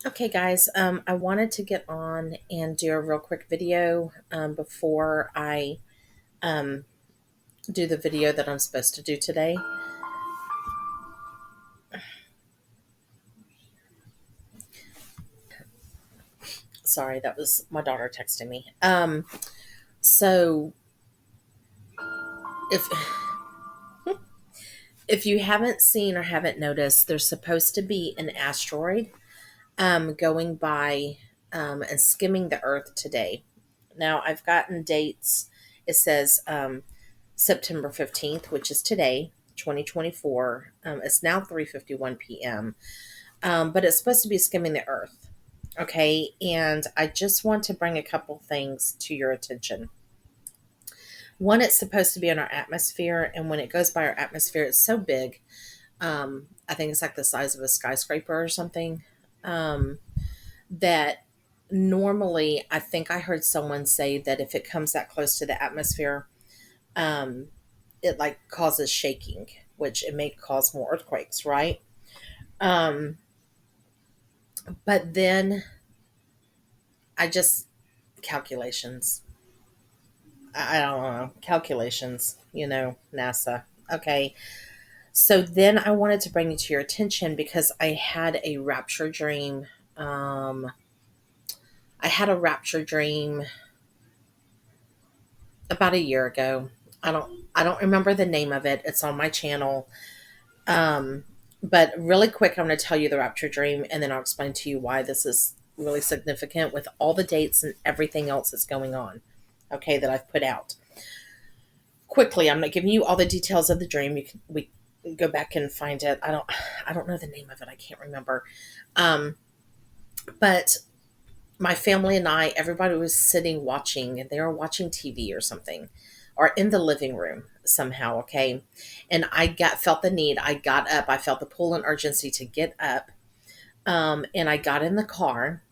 Okay, guys, I wanted to get on and do a real quick video before I um, do the video that I'm supposed to do today. Sorry, that was my daughter texting me. So if if you haven't seen or haven't noticed, there's supposed to be an asteroid going by and skimming the Earth today. Now I've gotten dates. It says September 15th, which is today, 2024. It's now 3:51 p.m. But it's supposed to be skimming the Earth. Okay, and I just want to bring a couple things to your attention. One, it's supposed to be in our atmosphere, and when it goes by our atmosphere, it's so big. I think it's like the size of a skyscraper or something. Um, that normally, I think I heard someone say that if it comes that close to the atmosphere, um, it like causes shaking, which it may cause more earthquakes, right? Um, but then I just calculations. I don't know calculations. NASA. Okay, so then I wanted to bring it to your attention because I had a rapture dream. Um, I had a rapture dream about a year ago. I don't remember the name of it. It's on my channel. Um, but really quick, I'm going to tell you the rapture dream, and then I'll explain to you why this is really significant with all the dates and everything else that's going on. Okay, that I've put out quickly. I'm not giving you all the details of the dream. We go back and find it. I don't know the name of it. I can't remember. Um, but my family and I, everybody was sitting watching, and they were watching TV or something, or in the living room somehow. Okay, and I got felt the need. I got up. I felt the pull and urgency to get up. And I got in the car,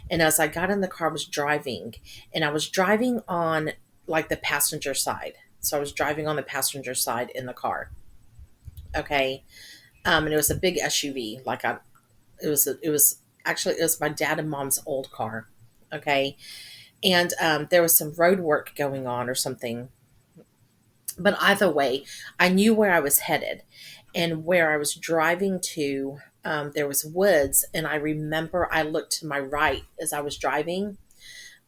and as I got in the car, I was driving, and I was driving on like the passenger side. So I was driving on the passenger side in the car. Okay, and it was a big SUV. It was actually it was my dad and mom's old car. Okay, and there was some road work going on or something. But either way, I knew where I was headed, and where I was driving to. There was woods, and I remember I looked to my right as I was driving,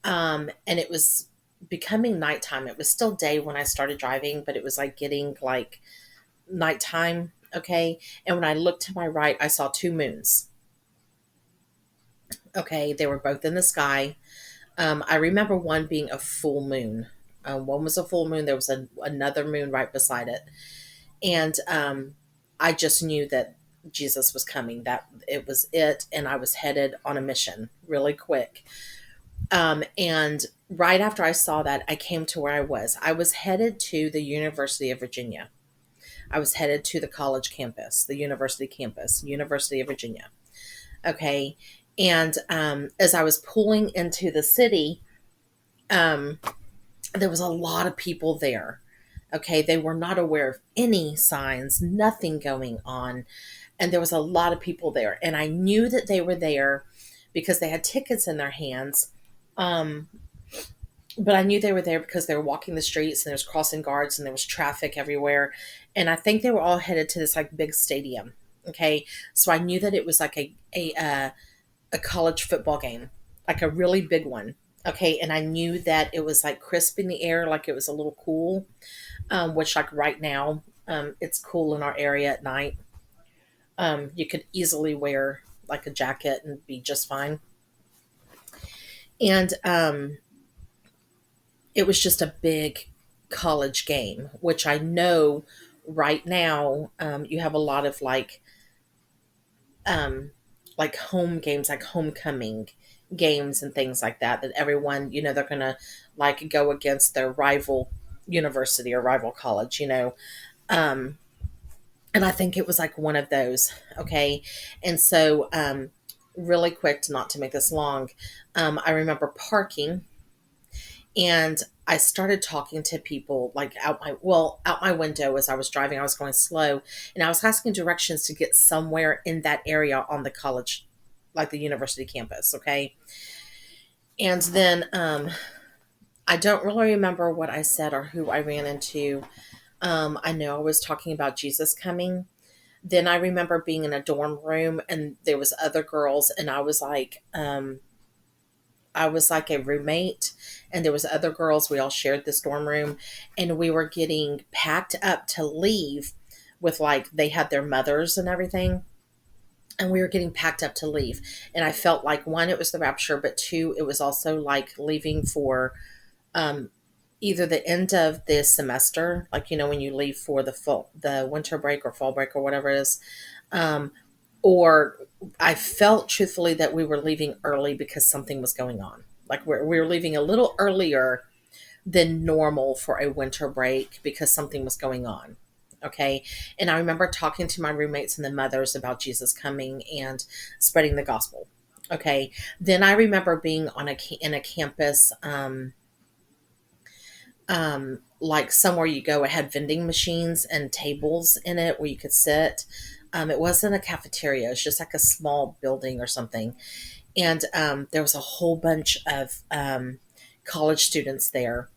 and it was becoming nighttime. It was still day when I started driving, but it was like getting like nighttime. Okay, and when I looked to my right, I saw two moons. Okay, they were both in the sky. I remember one being a full moon. One was a full moon. There was another moon right beside it, and I just knew that Jesus was coming. That it was it, and I was headed on a mission really quick. And right after I saw that, I came to where I was. I was headed to the University of Virginia. I was headed to the college campus, the university campus, University of Virginia. Okay. And as I was pulling into the city, um, there was a lot of people there. Okay. They were not aware of any signs, nothing going on. And there was a lot of people there. And I knew that they were there because they had tickets in their hands. Um, but I knew they were there because they were walking the streets and there was crossing guards and there was traffic everywhere. And I think they were all headed to this like big stadium. Okay. So I knew that it was like a college football game, like a really big one. Okay. And I knew that it was like crisp in the air, like it was a little cool, which like right now, it's cool in our area at night. You could easily wear like a jacket and be just fine. And it was just a big college game, which I know right now you have a lot of um, like home games, like homecoming games and things like that. That everyone, they're gonna like go against their rival university or rival college, um, and I think it was like one of those. Okay, and so really quick, not to make this long, I remember parking and I started talking to people like out my window as I was driving. I was going slow, and I was asking directions to get somewhere in that area on the college. like the university campus. Okay. And then I don't really remember what I said or who I ran into. I know I was talking about Jesus coming. Then I remember being in a dorm room and there was other girls, and I was like a roommate, and there was other girls. We all shared this dorm room, and we were getting packed up to leave with, like, they had their mothers and everything, and we were getting packed up to leave. And I felt like, one, it was the rapture, but two, it was also like leaving for um, either the end of the semester, like, when you leave for the winter break or fall break or whatever it is, um, or I felt truthfully that we were leaving early because something was going on. Like, we were leaving a little earlier than normal for a winter break because something was going on. Okay. And I remember talking to my roommates and the mothers about Jesus coming and spreading the gospel. Okay. Then I remember being in a campus, like somewhere you go, it had vending machines and tables in it where you could sit. It wasn't a cafeteria, it was just like a small building or something. And there was a whole bunch of college students there.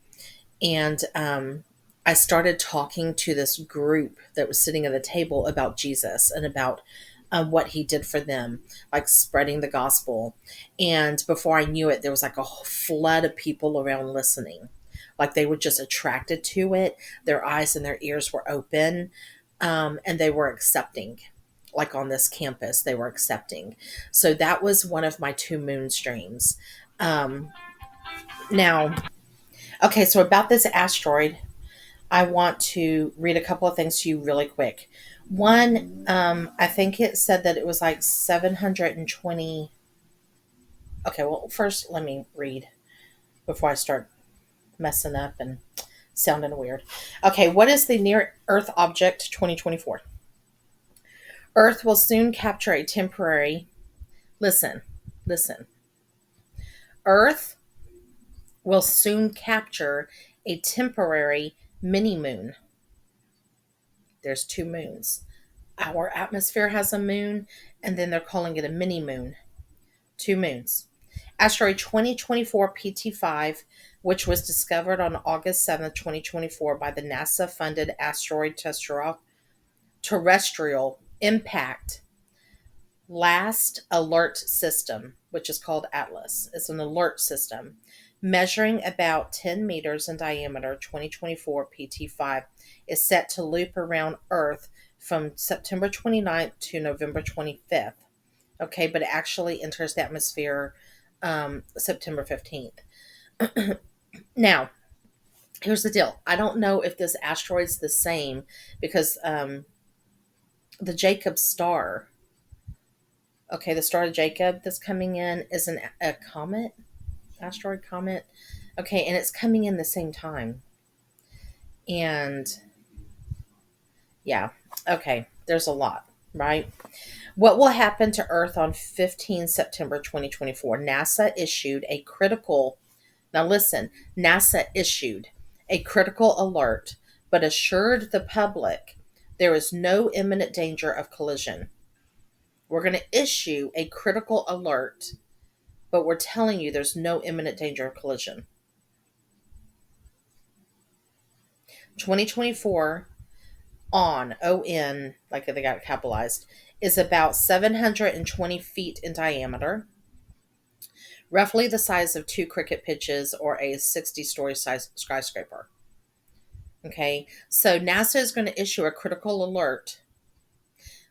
And I started talking to this group that was sitting at the table about Jesus and about what he did for them, like spreading the gospel. And before I knew it, there was like a whole flood of people around listening. Like, they were just attracted to it. Their eyes and their ears were open, and they were accepting. Like, on this campus, they were accepting. So that was one of my two moon streams. Um, Now, okay, so about this asteroid, I want to read a couple of things to you really quick. One, I think it said that it was like 720. Okay, well, first let me read before I start messing up and sounding weird. Okay, what is the near Earth object 2024? Earth will soon capture a temporary, listen, listen. Earth will soon capture a temporary mini moon. There's two moons. Our atmosphere has a moon, and then they're calling it a mini moon. Two moons. Asteroid 2024 PT5, which was discovered on August 7th, 2024 by the NASA funded Asteroid Terrestrial Impact Last Alert System, which is called ATLAS. It's an alert system measuring about 10 meters in diameter. 2024 PT5 is set to loop around Earth from September 29th to November 25th. Okay, but it actually enters the atmosphere September 15th. Now, here's the deal. I don't know if this asteroid's the same because the Jacob star, okay, the star of Jacob that's coming in is a comet, asteroid comet. Okay, and it's coming in the same time. And yeah, okay, there's a lot, right? What will happen to Earth on 15 September 2024? Now listen, NASA issued a critical alert, but assured the public there is no imminent danger of collision. We're going to issue a critical alert, but we're telling you there's no imminent danger of collision. 2024 ON, like they got capitalized, is about 720 feet in diameter, roughly the size of two cricket pitches or a 60-story size skyscraper. Okay, so NASA is going to issue a critical alert,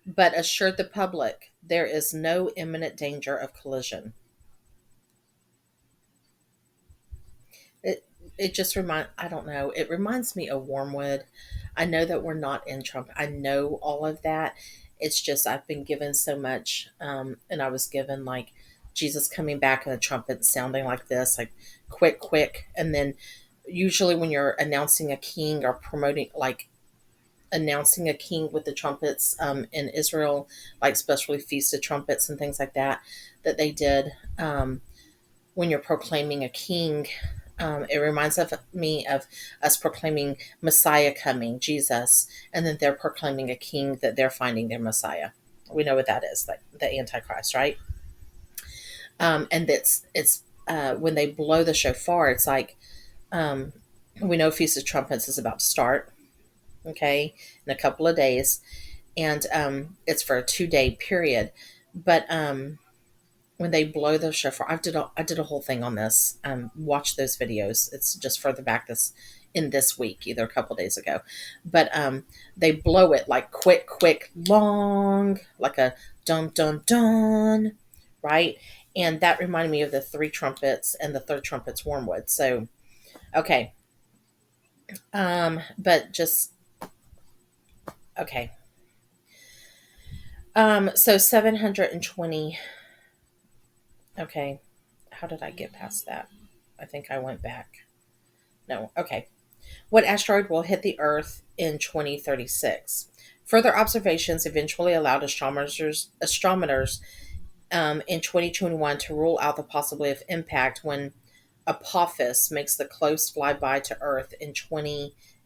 but assured the public there is no imminent danger of collision. It just I don't know, it reminds me of Wormwood. I know that we're not in Trump. I know all of that. It's just I've been given so much, and I was given like Jesus coming back and a trumpet sounding like this, like quick, quick, and then usually when you're announcing a king or promoting, like announcing a king with the trumpets in Israel, like especially Feast of Trumpets and things like that, that they did when you're proclaiming a king. It reminds of me of us proclaiming Messiah coming, Jesus, and then they're proclaiming a king that they're finding their Messiah. We know what that is, like the Antichrist, right? And it's when they blow the shofar, it's like, um, we know Feast of Trumpets is about to start, okay, in a couple of days, and it's for a 2 day period. But when they blow the shofar, I did a whole thing on this. Watch those videos. It's just further back this week, either a couple days ago. But they blow it like quick, quick, long, like a dun dun dun, right? And that reminded me of the three trumpets, and the third trumpet's wormwood. So okay, but just okay. So 720. Okay, how did I get past that? I think I went back. No, okay. What asteroid will hit the Earth in 2036? Further observations eventually allowed astronomers in 2021 to rule out the possibility of impact when Apophis makes the close flyby to Earth in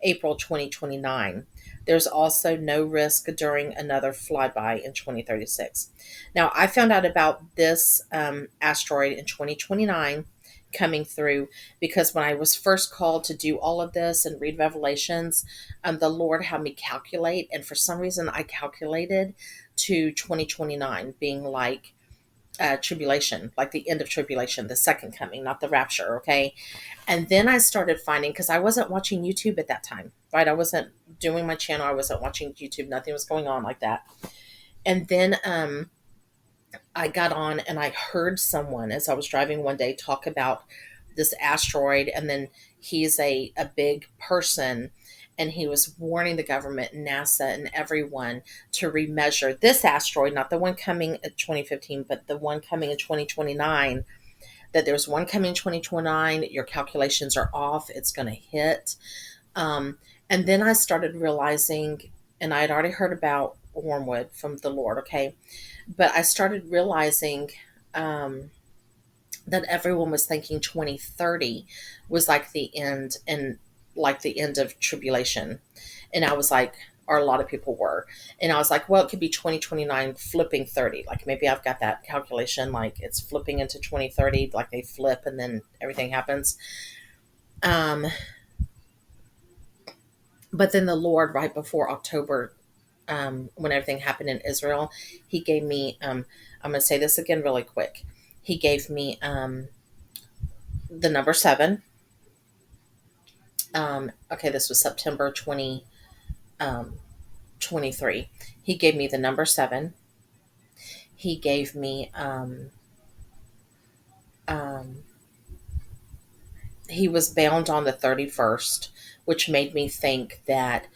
April 2029. There's also no risk during another flyby in 2036. Now, I found out about this asteroid in 2029 coming through because when I was first called to do all of this and read Revelations, the Lord had me calculate, and for some reason, I calculated to 2029 being like tribulation, like the end of tribulation, the second coming, not the rapture. Okay. And then I started finding, because I wasn't watching YouTube at that time, right? I wasn't doing my channel. I wasn't watching YouTube. Nothing was going on like that. And then I got on and I heard someone as I was driving one day talk about this asteroid. And then he's a big person, and he was warning the government, NASA, and everyone to remeasure this asteroid, not the one coming in 2015, but the one coming in 2029. That there's one coming in 2029. Your calculations are off. It's going to hit. Um, and then I started realizing, and I had already heard about wormwood from the Lord, okay? But I started realizing um, that everyone was thinking 2030 was like the end, and like the end of tribulation. And I was like, or a lot of people were. And I was like, well, it could be 2029 flipping 30. Like maybe I've got that calculation, like it's flipping into 2030, like they flip and then everything happens. Um, but then the Lord, right before October, when everything happened in Israel, he gave me, I'm going to say this again really quick. He gave me the number seven. Okay, this was September 23. He gave me the number seven. He gave me, um, he was bound on the 31st, which made me think that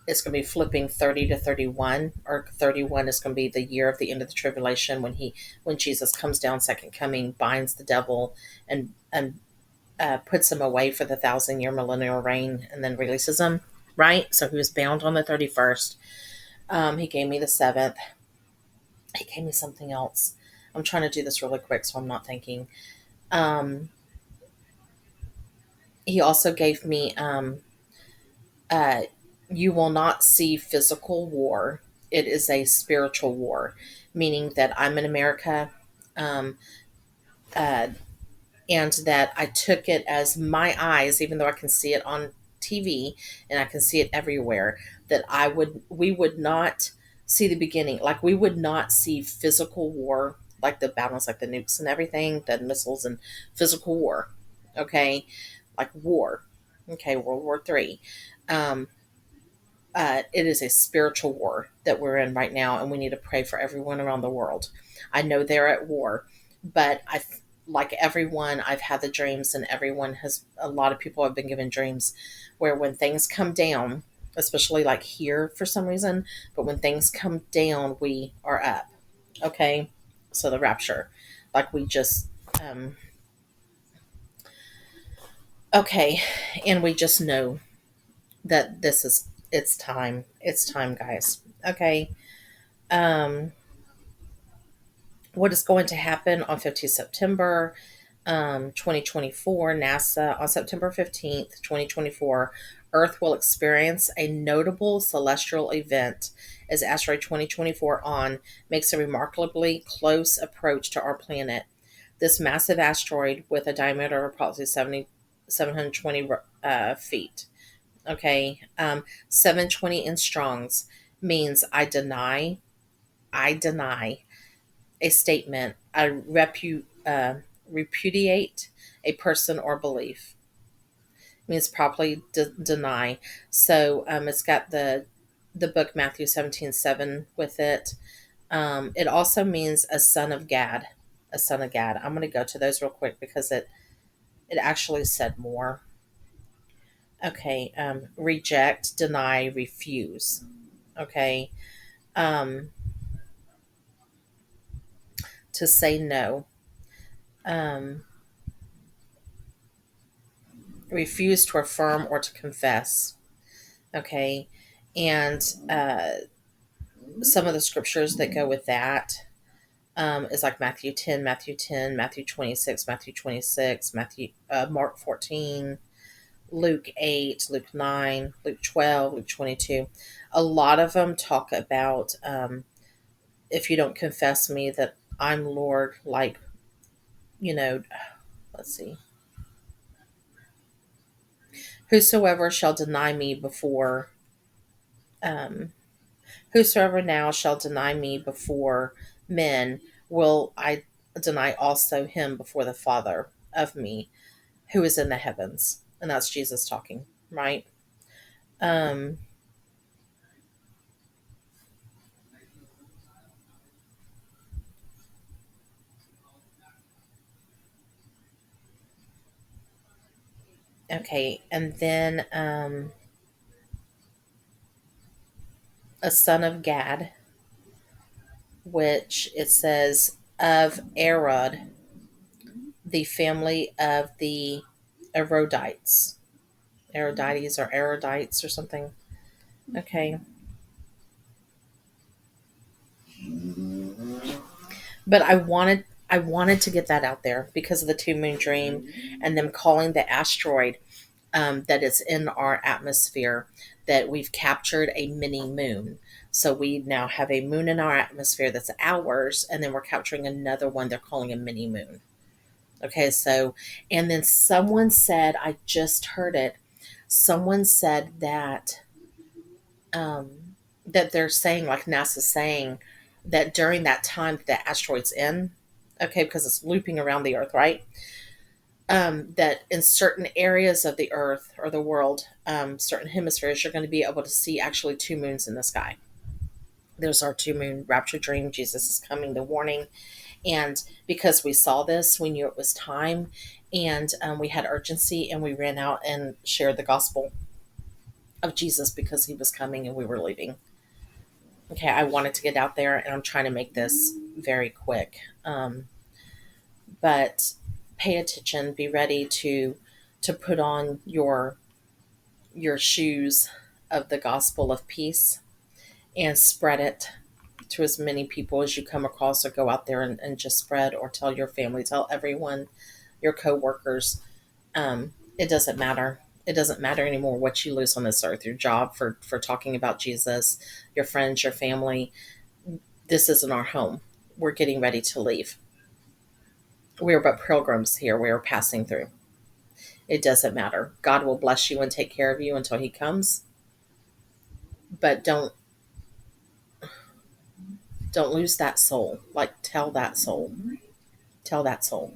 it's going to be flipping 30 to 31, or 31 is going to be the year of the end of the tribulation when Jesus comes down, second coming, binds the devil, and puts him away for the 1,000 year millennial reign, and then releases him. Right, so he was bound on the 31st. He gave me the seventh. He gave me something else. I'm trying to do this really quick, so I'm not thinking. Um, he also gave me uh, you will not see physical war. It is a spiritual war, meaning that I'm in America, um, uh, and that I took it as my eyes, even though I can see it on TV and I can see it everywhere, that we would not see the beginning. Like we would not see physical war, like the battles, like the nukes and everything, the missiles and physical war. Okay. Like war. Okay. World War III. Um, it is a spiritual war that we're in right now, and we need to pray for everyone around the world. I know they're at war, but like everyone, I've had the dreams, and a lot of people have been given dreams where when things come down, especially like here for some reason, but when things come down, we are up. Okay. So the rapture, like we just, um, okay. And we just know that it's time, guys. Okay. Um, what is going to happen on 15th September 2024, NASA, on September 15th, 2024, Earth will experience a notable celestial event as asteroid 2024 on makes a remarkably close approach to our planet. This massive asteroid with a diameter of approximately 720 feet. Okay. 720 in Strong's means I deny a statement, repudiate a person or belief. Means properly deny. So it's got the book Matthew 17:7 with it. It also means a son of Gad. A son of Gad. I'm going to go to those real quick because it actually said more. Okay. Reject, deny, refuse. Okay. Um, to say no. Um, refuse to affirm or to confess. Okay. And some of the scriptures that go with that is like Matthew 26, Mark 14, Luke 8, Luke 9, Luke 12, Luke 22. A lot of them talk about if you don't confess me that I'm Lord, like, you know, let's see. Whosoever shall deny me before, um, whosoever now shall deny me before men, will I deny also him before the Father of me who is in the heavens. And that's Jesus talking, right? Um, okay. And then a son of Gad, which it says of Arod, the family of the Erodites. Erodites or Erodites or something. Okay. But I wanted to get that out there because of the two moon dream and them calling the asteroid that is in our atmosphere that we've captured a mini moon. So we now have a moon in our atmosphere that's ours, and then we're capturing another one they're calling a mini moon. Okay, so, and then someone said, I just heard it, someone said that they're saying, like NASA's saying, that during that time that the asteroid's in, okay, because it's looping around the Earth, right? That in certain areas of the Earth or the world, certain hemispheres, you're going to be able to see actually two moons in the sky. There's our two moon rapture dream. Jesus is coming, the warning. And because we saw this, we knew it was time. And we had urgency and we ran out and shared the gospel of Jesus because he was coming and we were leaving. Okay, I wanted to get out there and I'm trying to make this very quick. But pay attention, be ready to put on your shoes of the gospel of peace and spread it to as many people as you come across, or go out there and just spread, or tell your family, tell everyone, your coworkers. It doesn't matter. It doesn't matter anymore what you lose on this earth, your job for talking about Jesus, your friends, your family. This isn't our home. We're getting ready to leave. We are but pilgrims here. We are passing through. It doesn't matter. God will bless you and take care of you until he comes. But don't lose that soul. Like, tell that soul. Tell that soul.